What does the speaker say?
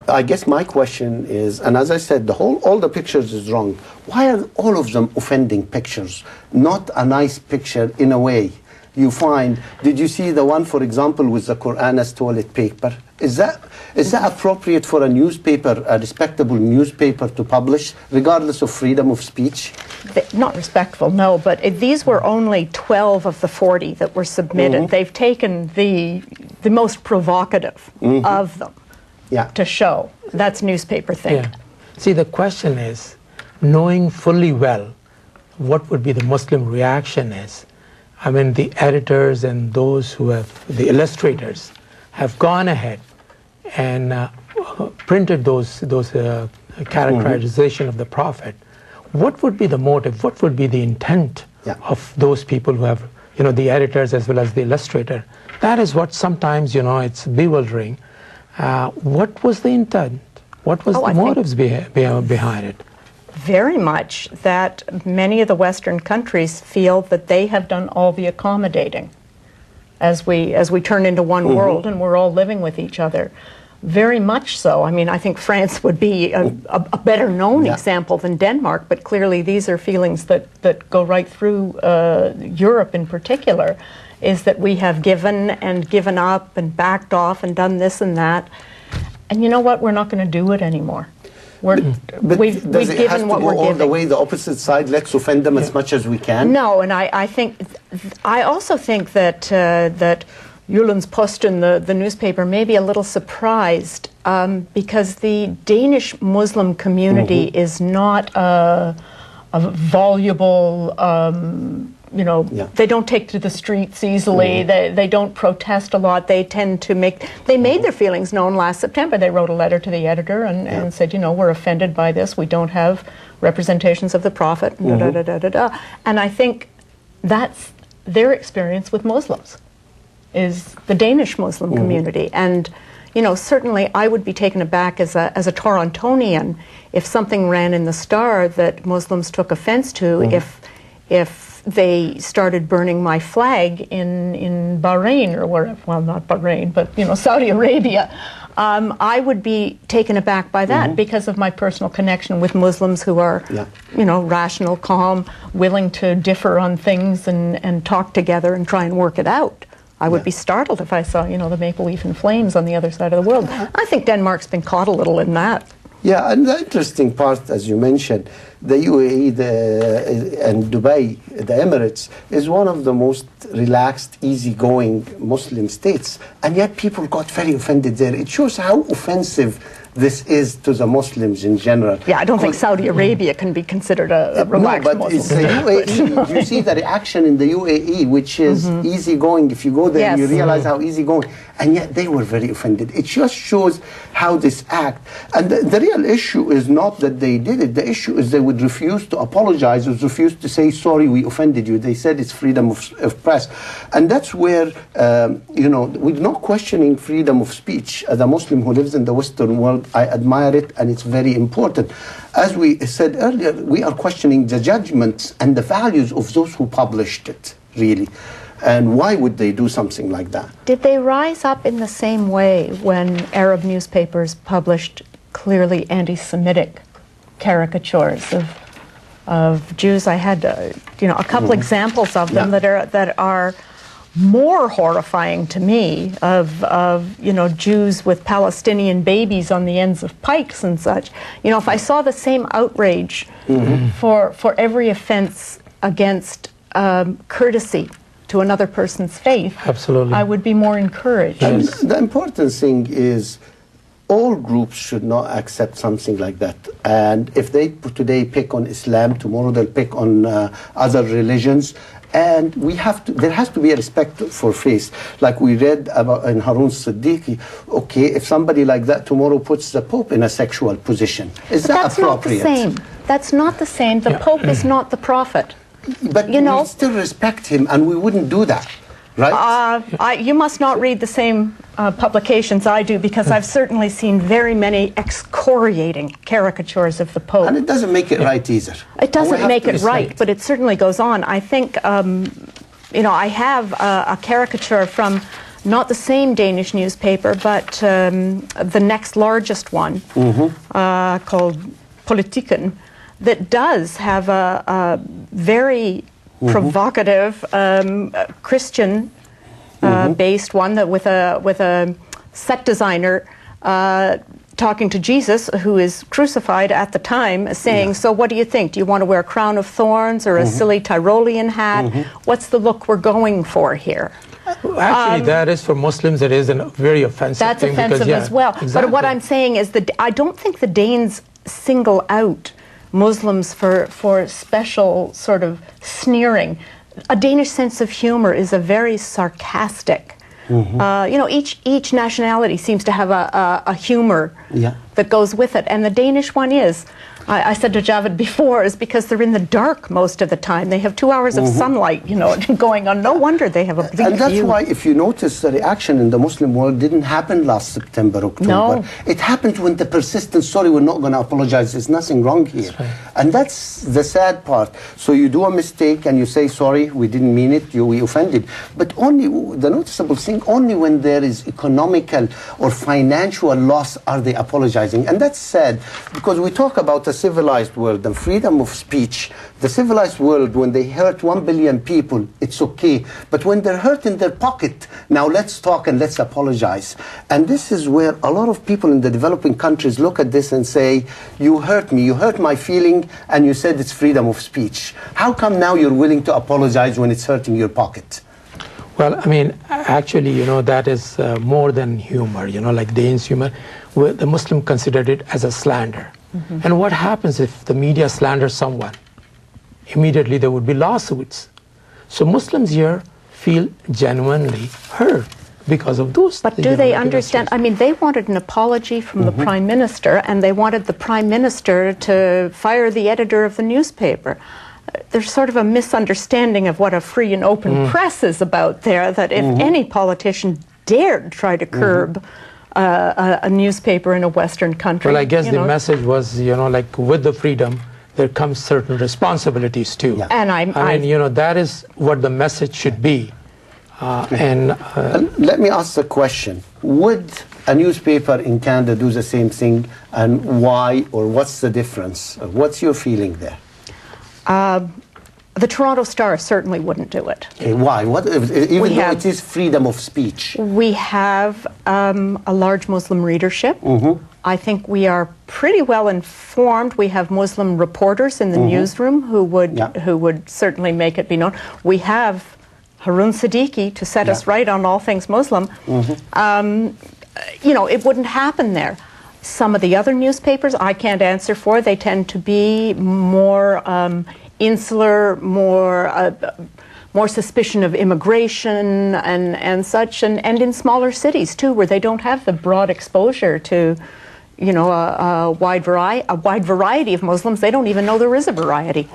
I guess my question is, and as I said, all the pictures is wrong. Why are all of them offending pictures? Not a nice picture in a way. You find, did you see the one, for example, with the Quran as toilet paper? Is that appropriate for a newspaper, a respectable newspaper, to publish, regardless of freedom of speech? Not respectful, no, but these were only 12 of the 40 that were submitted. They've taken the most provocative of them to show. That's newspaper think. Yeah. See, the question is, knowing fully well what would be the Muslim reaction is, I mean, the editors and those who have, the illustrators, have gone ahead and printed those characterization of the Prophet. What would be the motive? What would be the intent of those people who have, the editors as well as the illustrator? That is what sometimes, it's bewildering. What was the intent? What was the motives behind it? Very much that many of the Western countries feel that they have done all the accommodating as we turn into one world and we're all living with each other. Very much so. I mean, I think France would be a better known example than Denmark, but clearly these are feelings that go right through Europe in particular, is that we have given and given up and backed off and done this and that. And you know what? We're not going to do it anymore. We've given what we're giving. All the way the opposite side, let's offend them as much as we can? No, and I also think that that Jyllands-Posten, the newspaper, may be a little surprised because the Danish Muslim community is not a voluble, they don't take to the streets easily, they don't protest a lot, they tend to they made their feelings known last September. They wrote a letter to the editor and said, we're offended by this, we don't have representations of the Prophet, And I think that's their experience with Muslims, is the Danish Muslim community. And certainly I would be taken aback as a Torontonian if something ran in the Star that Muslims took offense to, if they started burning my flag in Bahrain or wherever, well, not Bahrain, but Saudi Arabia. I would be taken aback by that because of my personal connection with Muslims who are, rational, calm, willing to differ on things and talk together and try and work it out. I would be startled if I saw, the maple leaf in flames on the other side of the world. I think Denmark's been caught a little in that. Yeah, and the interesting part, as you mentioned, the UAE and Dubai, the Emirates, is one of the most relaxed, easygoing Muslim states, and yet people got very offended there. It shows how offensive this is to the Muslims in general. Yeah, I don't think Saudi Arabia can be considered a relaxed Muslim. No, but it's the UAE. You see the reaction in the UAE, which is easygoing. If you go there, you realize how easygoing. And yet they were very offended. It just shows how this act. And the real issue is not that they did it. The issue is they would refuse to apologize, would refuse to say, sorry, we offended you. They said it's freedom of press. And that's where, we're not questioning freedom of speech. As a Muslim who lives in the Western world, I admire it, and it's very important. As we said earlier, we are questioning the judgments and the values of those who published it, really. And why would they do something like that? Did they rise up in the same way when Arab newspapers published clearly anti-Semitic caricatures of Jews? I had a couple examples of them that are more horrifying to me, of Jews with Palestinian babies on the ends of pikes and such. If I saw the same outrage for every offense against courtesy to another person's faith, absolutely, I would be more encouraged. And the important thing is all groups should not accept something like that. And if they today pick on Islam, tomorrow they'll pick on other religions. And there has to be a respect for faith. Like we read about in Harun Siddiqui, okay, if somebody like that tomorrow puts the Pope in a sexual position, is that appropriate? That's not the same. That's not the same. The Pope is not the prophet. But we still respect him, and we wouldn't do that, right? You must not read the same publications I do, because I've certainly seen very many excoriating caricatures of the Pope. And it doesn't make it right either. It doesn't make it right, but it certainly goes on. I think, I have a caricature from not the same Danish newspaper, but the next largest one, called Politiken, that does have a very provocative Christian based one that with a set designer talking to Jesus, who is crucified at the time, saying, so what do you think? Do you want to wear a crown of thorns or a silly Tyrolean hat? What's the look we're going for here? Actually, that is, for Muslims, it is a very offensive that's thing. That's offensive as well. Exactly. But what I'm saying is that I don't think the Danes single out Muslims for special sort of sneering. A Danish sense of humor is a very sarcastic. You know, each nationality seems to have a humor that goes with it, and the Danish one is. I said to Javed before, is because they're in the dark most of the time. They have 2 hours of sunlight, you know, going on. No wonder they have a bleak And that's view. why, if you notice, the reaction in the Muslim world didn't happen last September, October. No. It happened when the persistent, sorry, we're not going to apologize. There's nothing wrong here. That's right. And that's the sad part. So you do a mistake and you say, sorry, we didn't mean it, we offended. But only, the noticeable thing, only when there is economical or financial loss are they apologizing. And that's sad, because we talk about a civilized world and freedom of speech. The civilized world, when they hurt 1 billion people, it's okay. But when they're hurt in their pocket, now let's talk and let's apologize. And this is where a lot of people in the developing countries look at this and say, you hurt me, you hurt my feeling, and you said it's freedom of speech. How come now you're willing to apologize when it's hurting your pocket? Well, I mean, actually, you know, that is more than humor, you know, like Danes' humor. Where the Muslim considered it as a slander. And what happens if the media slanders someone? Immediately there would be lawsuits. So Muslims here feel genuinely hurt because of those. But do they understand? I mean, they wanted an apology from the Prime Minister, and they wanted the Prime Minister to fire the editor of the newspaper. There's sort of a misunderstanding of what a free and open press is about there, that if any politician dared try to curb a newspaper in a Western country. Well, I guess the message was, you know, like with the freedom, there comes certain responsibilities too. Yeah. And I mean, you know, that is what the message should be. Let me ask the question. Would a newspaper in Canada do the same thing, and why, or what's the difference? What's your feeling there? The Toronto Star certainly wouldn't do it. Okay, why? Even though it is freedom of speech. We have a large Muslim readership. I think we are pretty well informed. We have Muslim reporters in the newsroom who would certainly make it be known. We have Harun Siddiqui to set us right on all things Muslim. You know, it wouldn't happen there. Some of the other newspapers I can't answer for. They tend to be more insular, more suspicion of immigration and such, and in smaller cities too, where they don't have the broad exposure to, you know, a wide variety of Muslims. They don't even know there is a variety.